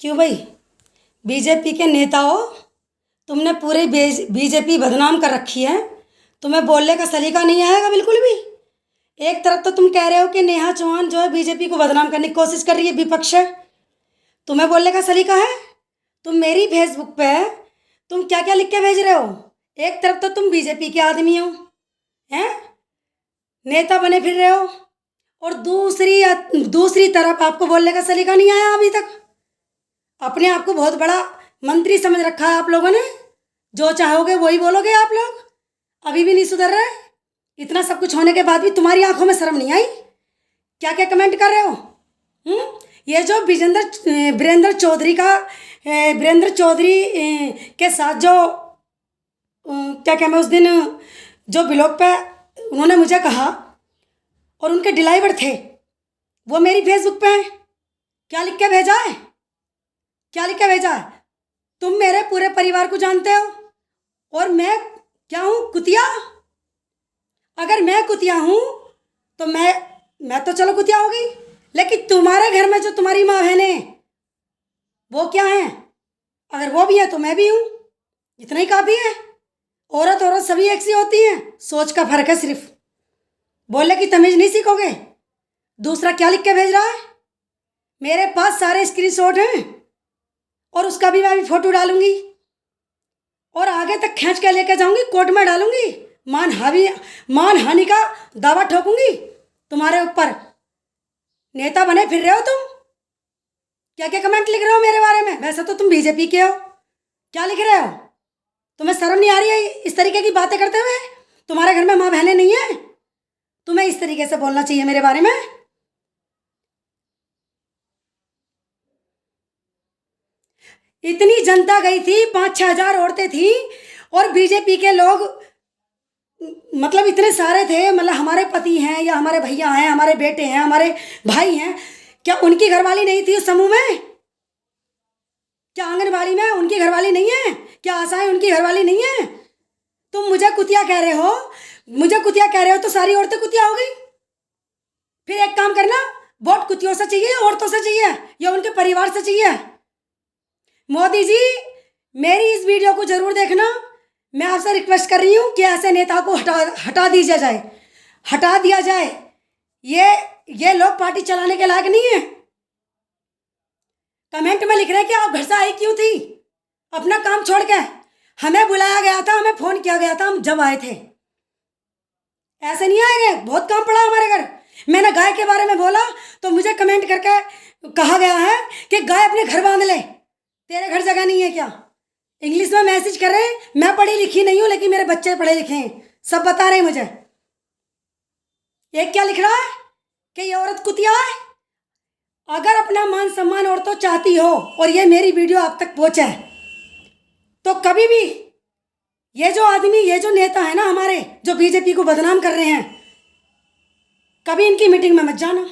क्यों भाई? बीजेपी के नेता हो, तुमने पूरे बीजेपी बदनाम कर रखी है। तुम्हें बोलने का सलीका नहीं आएगा बिल्कुल भी। एक तरफ तो तुम कह रहे हो कि नेहा चौहान जो है बीजेपी को बदनाम करने की कोशिश कर रही है, विपक्ष है। तुम्हें बोलने का सलीका है? तुम मेरी फेसबुक पे तुम क्या क्या लिख के भेज रहे हो? एक तरफ तो तुम बीजेपी के आदमी हो, हैं, नेता बने फिर रहे हो, और दूसरी दूसरी तरफ आपको बोलने का सलीका नहीं आया अभी तक। अपने आप को बहुत बड़ा मंत्री समझ रखा है आप लोगों ने। जो चाहोगे वही बोलोगे आप लोग। अभी भी नहीं सुधर रहे। इतना सब कुछ होने के बाद भी तुम्हारी आंखों में शर्म नहीं आई? क्या क्या कमेंट कर रहे हो? ये जो वीरेंद्र चौधरी के साथ जो क्या क्या मैं उस दिन जो ब्लॉग पे उन्होंने मुझे कहा और उनके डिलाइवर थे, वो मेरी फेसबुक पे हैं। क्या लिख के भेजा है? क्या लिख के भेजा है? तुम मेरे पूरे परिवार को जानते हो, और मैं क्या हूँ? कुतिया? अगर मैं कुतिया हूँ तो मैं तो चलो कुतिया हो गई, लेकिन तुम्हारे घर में जो तुम्हारी माँ बहनें वो क्या हैं? अगर वो भी है तो मैं भी हूँ। इतना ही काफ़ी है। औरत औरत सभी एक सी होती हैं, सोच का फर्क है सिर्फ। बोलने की तमीज़ नहीं सीखोगे। दूसरा क्या लिख के भेज रहा है? मेरे पास सारे स्क्रीनशॉट हैं, और उसका भी मैं भी फोटो डालूंगी, और आगे तक खींच के लेके जाऊंगी, कोर्ट में डालूंगी, मानहानि का दावा ठोकूंगी तुम्हारे ऊपर। नेता बने फिर रहे हो तुम। क्या क्या कमेंट लिख रहे हो मेरे बारे में? वैसे तो तुम बीजेपी के हो। क्या लिख रहे हो? तुम्हें शर्म नहीं आ रही है इस तरीके की बातें करते हुए? तुम्हारे घर में माँ बहनें नहीं है? तुम्हें इस तरीके से बोलना चाहिए मेरे बारे में? इतनी जनता गई थी, 5-6 हजार औरतें थी, और बीजेपी के लोग मतलब इतने सारे थे। मतलब हमारे पति हैं या हमारे भैया हैं, हमारे बेटे हैं, हमारे भाई हैं। क्या उनकी घरवाली नहीं थी उस समूह में? क्या आंगनबाड़ी में उनकी घरवाली नहीं है? क्या आशाएं उनकी घरवाली नहीं है? तुम मुझे कुतिया कह रहे हो? मुझे कुतिया कह रहे हो तो सारी औरतें कुतिया हो गई? फिर एक काम करना, वोट कुतियों से चाहिए, औरतों से चाहिए, या उनके परिवार से चाहिए? मोदी जी, मेरी इस वीडियो को जरूर देखना। मैं आपसे रिक्वेस्ट कर रही हूँ कि ऐसे नेता को हटा दिया जाए। ये लोग पार्टी चलाने के लायक नहीं है। कमेंट में लिख रहे हैं कि आप घर से आई क्यों थी अपना काम छोड़ के? हमें बुलाया गया था, हमें फोन किया गया था, हम जब आए थे। ऐसे नहीं आएंगे, बहुत काम पड़ा हमारे घर। मैंने गाय के बारे में बोला तो मुझे कमेंट करके कहा गया है कि गाय अपने घर बांध ले, तेरे घर जगह नहीं है क्या? इंग्लिश में मैसेज कर रहे हैं। मैं पढ़ी लिखी नहीं हूं, लेकिन मेरे बच्चे पढ़े लिखे हैं, सब बता रहे हैं मुझे। एक क्या लिख रहा है कि ये औरत कुतिया है। अगर अपना मान सम्मान औरतों चाहती हो और ये मेरी वीडियो आप तक पहुंचे, तो कभी भी ये जो आदमी, ये जो नेता है ना हमारे, जो बीजेपी को बदनाम कर रहे हैं, कभी इनकी मीटिंग में मत जाना।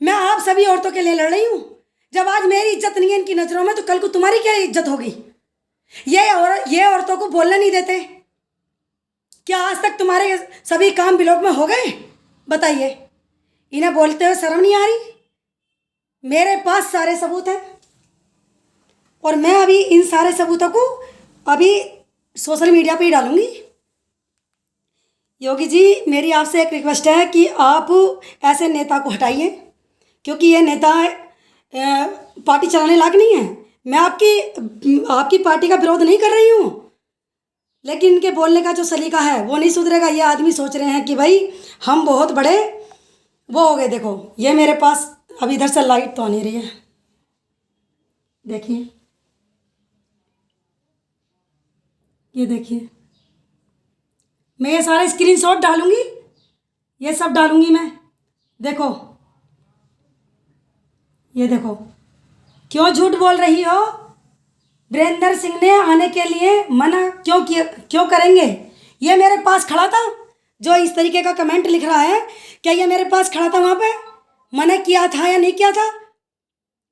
मैं आप सभी औरतों के लिए लड़ रही हूं। जब आज मेरी इज्जत नहीं है इनकी नजरों में, तो कल को तुम्हारी क्या इज्जत होगी? ये औरतों को बोलने नहीं देते। क्या आज तक तुम्हारे सभी काम ब्लॉक में हो गए? बताइए। इन्हें बोलते हुए शर्म नहीं आ रही? मेरे पास सारे सबूत हैं, और मैं अभी इन सारे सबूतों को अभी सोशल मीडिया पे ही डालूंगी। योगी जी, मेरी आपसे एक रिक्वेस्ट है कि आप ऐसे नेता को हटाइए, क्योंकि ये नेता पार्टी चलाने लायक नहीं है। मैं आपकी पार्टी का विरोध नहीं कर रही हूँ, लेकिन इनके बोलने का जो सलीका है वो नहीं सुधरेगा। ये आदमी सोच रहे हैं कि भाई हम बहुत बड़े वो हो गए। देखो, ये मेरे पास अभी इधर से लाइट तो आ नहीं रही है, देखिए, ये देखिए। मैं ये सारे स्क्रीनशॉट डालूंगी, ये सब डालूंगी मैं। देखो, ये देखो। क्यों झूठ बोल रही हो? वीरेंद्र सिंह ने आने के लिए मना क्यों करेंगे? ये मेरे पास खड़ा था, जो इस तरीके का कमेंट लिख रहा है, क्या ये मेरे पास खड़ा था वहाँ पे? मना किया था या नहीं किया था?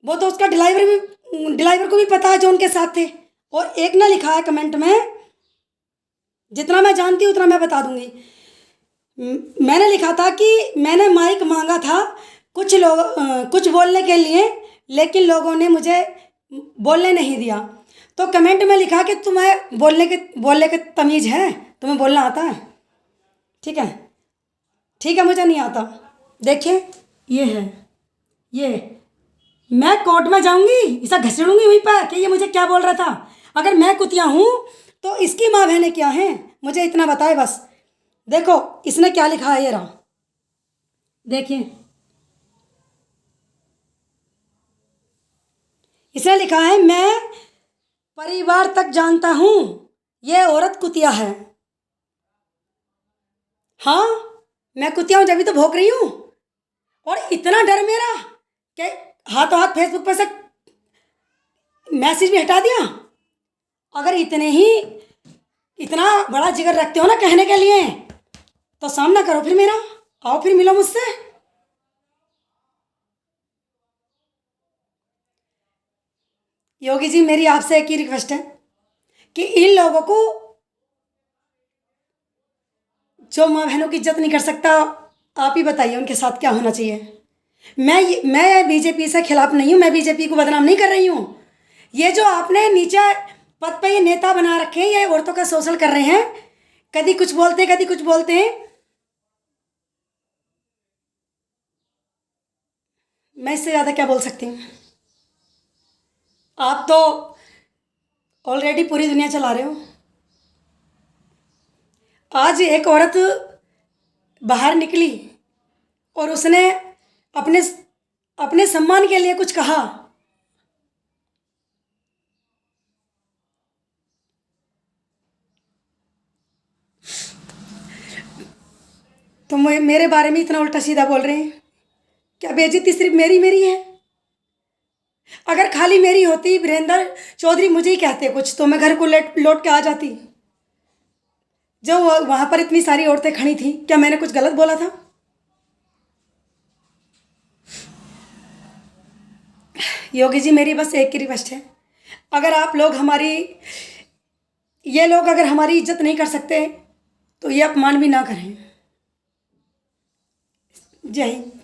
वो तो उसका डिलाइवर को भी पता है, जो उनके साथ थे। और एक ने लिखा है कमेंट में, जितना मैं जानती हूँ उतना मैं बता दूंगी। मैंने लिखा था कि मैंने माइक मांगा था कुछ बोलने के लिए, लेकिन लोगों ने मुझे बोलने नहीं दिया। तो कमेंट में लिखा कि तुम्हें बोलने के तमीज़ है, तुम्हें बोलना आता है। ठीक है, ठीक है, मुझे नहीं आता। देखिए ये है, ये मैं कोर्ट में जाऊंगी, इसे घसीटूंगी वहीं पर कि ये मुझे क्या बोल रहा था। अगर मैं कुतिया हूँ तो इसकी माँ बहनें क्या हैं, मुझे इतना बताए बस। देखो इसने क्या लिखा है, ये रहा, देखिए इसने लिखा है, मैं परिवार तक जानता हूँ ये औरत कुतिया है। हाँ, मैं कुतिया हूँ जब भी तो भौंक रही हूँ। और इतना डर मेरा कि हाथों हाथ फेसबुक पर से मैसेज भी हटा दिया। अगर इतना बड़ा जिगर रखते हो ना कहने के लिए, तो सामना करो फिर मेरा, आओ फिर मिलो मुझसे। योगी जी, मेरी आपसे एक ही रिक्वेस्ट है कि इन लोगों को, जो माँ बहनों की इज्जत नहीं कर सकता, आप ही बताइए उनके साथ क्या होना चाहिए। मैं बीजेपी से खिलाफ नहीं हूँ, मैं बीजेपी को बदनाम नहीं कर रही हूँ। ये जो आपने नीचे पद पे ये नेता बना रखे हैं, ये औरतों का शोषण कर रहे हैं, कभी कुछ बोलते हैं, कभी कुछ बोलते हैं। मैं इससे ज़्यादा क्या बोल सकती हूँ। आप तो ऑलरेडी पूरी दुनिया चला रहे हो। आज एक औरत बाहर निकली और उसने अपने अपने सम्मान के लिए कुछ कहा, तो मेरे बारे में इतना उल्टा सीधा बोल रहे हैं। क्या बेइज्जती सिर्फ मेरी मेरी है? अगर खाली मेरी होती, वीरेंद्र चौधरी मुझे ही कहते कुछ, तो मैं घर को लौट के आ जाती। जो वहां पर इतनी सारी औरतें खड़ी थी, क्या मैंने कुछ गलत बोला था? योगी जी, मेरी बस एक ही रिक्वेस्ट है, अगर आप लोग ये लोग अगर हमारी इज्जत नहीं कर सकते, तो ये अपमान भी ना करें। जय हिंद।